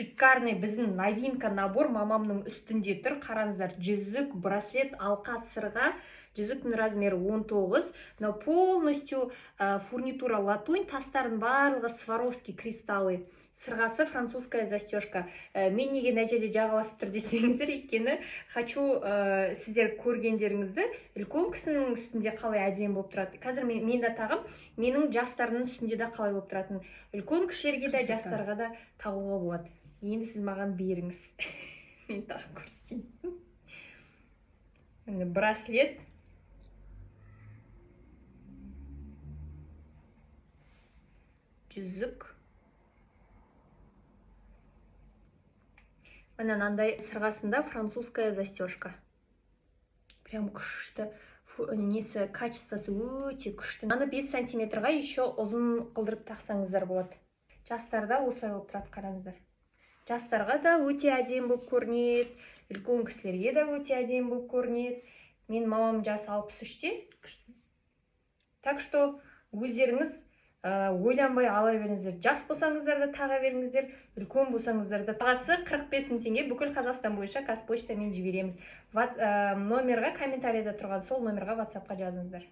шикарный біздің новинка набор мамамның үстінде тұр. Қараңыздар, жүзік, браслет, алқа, сырға. Жүзіктің размері 19. Но полностью фурнитура латунь, тастардың барлығы Сваровский кристаллы. Сырғасы французская застежка. Мен неге мына жерде жағаласып тұр десеңіздер, өйткені хочу сіздер көргендеріңізді үлкен кісінің үстінде қалай әдемі болып тұрады. Қазір мен де тағым, менің жастарының үстінде де қалай болып тұратын. Үлкен кішілерге де жастарға да тағуға болады. Енді сіз маған беріңіз. Мен тағып көрсетейін. Браслет. Жүзік. Мына мынандай сырғасында французская застежка. Прям күшті. Несі, качествосы өте күшті. Аны 5 сантиметрға еще ұзын қылдырып тақсаңыздар болады. Жастарда осылай болып тұрады, қараңыздар. Жастарға да өте әдемі болып көрінеді. Үлкен кісілерге де өте әдемі болып көрінеді. Мен мамам жас 63-те. Так что өздеріңіз ойланбай ала беріңіздер. Жас болсаңыздар да таға беріңіздер, үлкен болсаңыздар да. Бағасы 45 мың теңге, бүкіл Қазақстан бойынша қазпоштамен жібереміз. Номерға комментарийда тұрған сол номерға WhatsApp-қа жазыңыздар.